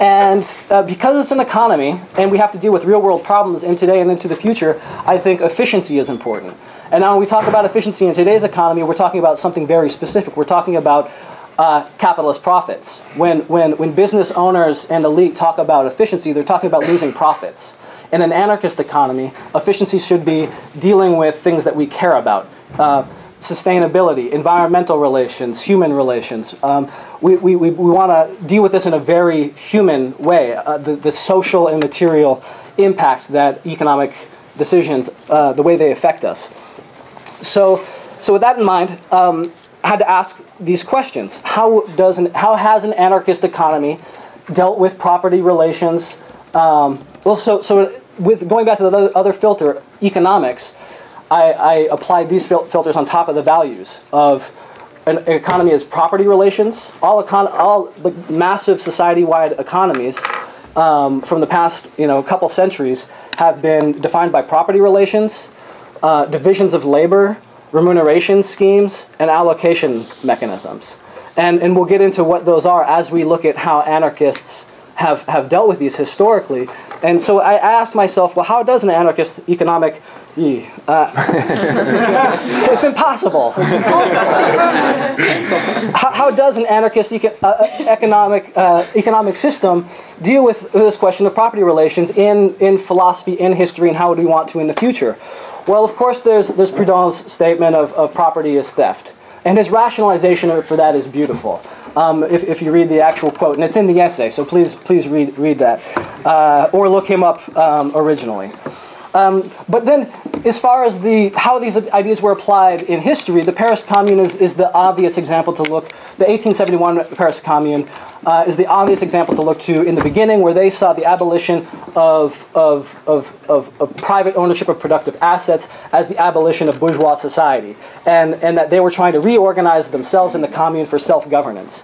And because it's an economy, and we have to deal with real-world problems in today and into the future, I think efficiency is important. And now when we talk about efficiency in today's economy, we're talking about something very specific. We're talking about capitalist profits. When business owners and elite talk about efficiency, they're talking about losing profits. In an anarchist economy, efficiency should be dealing with things that we care about. Sustainability, environmental relations, human relations. We want to deal with this in a very human way, the social and material impact that economic decisions, the way they affect us. So with that in mind, I had to ask these questions. How has an anarchist economy dealt with property relations? With going back to the other filter, economics, I applied these filters on top of the values of an economy as property relations. All the massive society-wide economies from the past couple centuries have been defined by property relations, divisions of labor, remuneration schemes, and allocation mechanisms. And we'll get into what those are as we look at how anarchists have dealt with these historically. And so I asked myself, well, how does an anarchist economic... it's impossible. It's impossible. How does an anarchist economic system deal with this question of property relations in philosophy, in history, and how do we want to in the future? Well, of course, there's Proudhon's statement of property is theft. And his rationalization for that is beautiful. If you read the actual quote, and it's in the essay, so please read that, or look him up originally. But then, as far as how these ideas were applied in history, the Paris Commune is the obvious example to look. The 1871 Paris Commune is the obvious example to look to in the beginning, where they saw the abolition of private ownership of productive assets as the abolition of bourgeois society, and that they were trying to reorganize themselves in the commune for self-governance.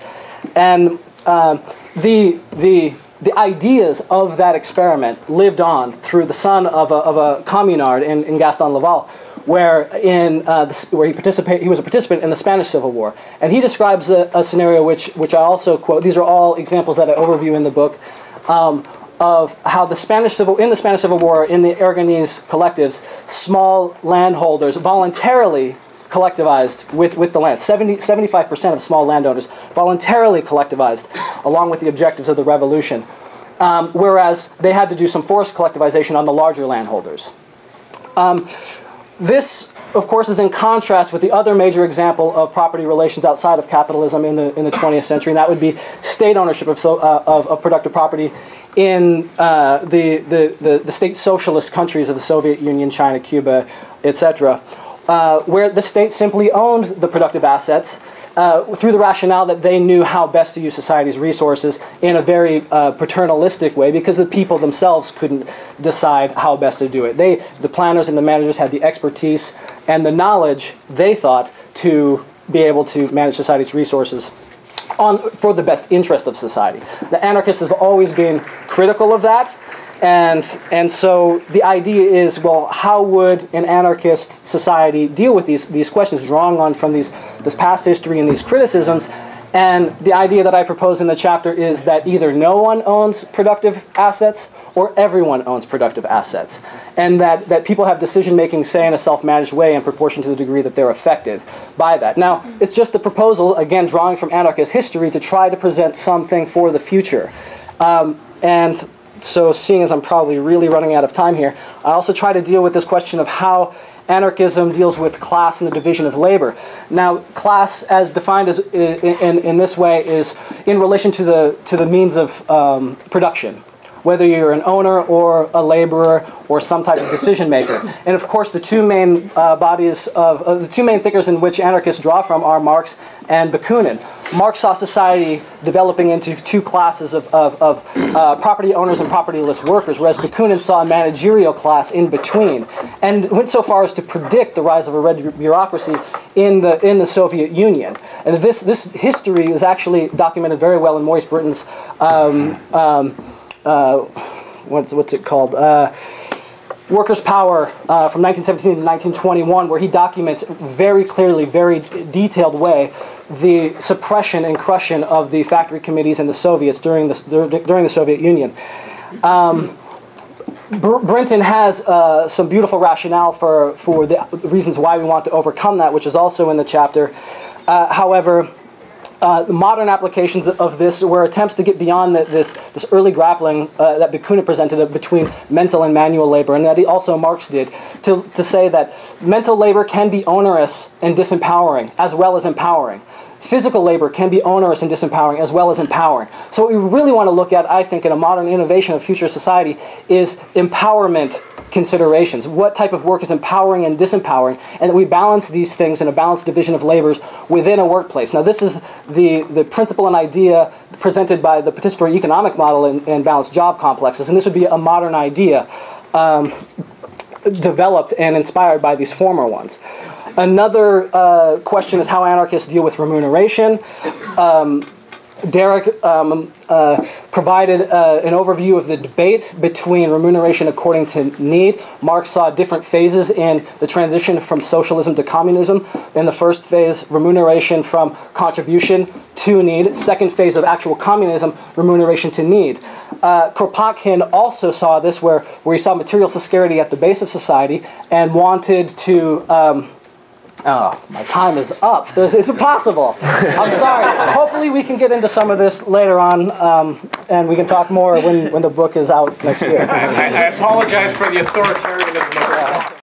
And the ideas of that experiment lived on through the son of a communard in Gaston Laval, where he was a participant in the Spanish Civil War, and he describes a scenario which I also quote. These are all examples that I overview in the book of how in the Spanish Civil War, in the Aragonese collectives, small landholders voluntarily collectivized with the land. 75% of small landowners voluntarily collectivized along with the objectives of the revolution, whereas they had to do some forced collectivization on the larger landholders. This, of course, is in contrast with the other major example of property relations outside of capitalism in the 20th century, and that would be state ownership of productive property in the state socialist countries of the Soviet Union, China, Cuba, etc., where the state simply owned the productive assets through the rationale that they knew how best to use society's resources in a very paternalistic way, because the people themselves couldn't decide how best to do it. The planners and the managers had the expertise and the knowledge, they thought, to be able to manage society's resources for the best interest of society. The anarchists have always been critical of that. And so the idea is, well, how would an anarchist society deal with these questions, drawing on from this past history and these criticisms? And the idea that I propose in the chapter is that either no one owns productive assets or everyone owns productive assets, and that people have decision-making, say, in a self-managed way in proportion to the degree that they're affected by that. Now, it's just a proposal, again, drawing from anarchist history to try to present something for the future. So seeing as I'm probably really running out of time here, I also try to deal with this question of how anarchism deals with class and the division of labor. Now, class, as defined in this way, is in relation to the means of production, whether you're an owner or a laborer or some type of decision maker. And of course, the two main the two main thinkers in which anarchists draw from are Marx and Bakunin. Marx saw society developing into two classes of property owners and propertyless workers, whereas Bakunin saw a managerial class in between, and went so far as to predict the rise of a red bureaucracy in the Soviet Union. And this history is actually documented very well in Maurice Burton's what's it called? Workers' Power from 1917 to 1921, where he documents very clearly, very detailed way, the suppression and crushing of the factory committees and the Soviets during the Soviet Union. Brinton has some beautiful rationale for the reasons why we want to overcome that, which is also in the chapter. However, modern applications of this were attempts to get beyond this early grappling that Bakunin presented between mental and manual labor, and that also Marx did, to say that mental labor can be onerous and disempowering as well as empowering. Physical labor can be onerous and disempowering as well as empowering. So what we really want to look at, I think, in a modern innovation of future society is empowerment considerations. What type of work is empowering and disempowering, and that we balance these things in a balanced division of labors within a workplace. Now, this is the principle and idea presented by the participatory economic model in balanced job complexes, and this would be a modern idea developed and inspired by these former ones. Another question is how anarchists deal with remuneration. Derek provided an overview of the debate between remuneration according to need. Marx saw different phases in the transition from socialism to communism. In the first phase, remuneration from contribution to need. Second phase of actual communism, remuneration to need. Kropotkin also saw this where he saw material scarcity at the base of society and wanted to... Oh, my time is up. It's impossible. I'm sorry. Hopefully we can get into some of this later on, and we can talk more when the book is out next year. I apologize for the authoritarianism of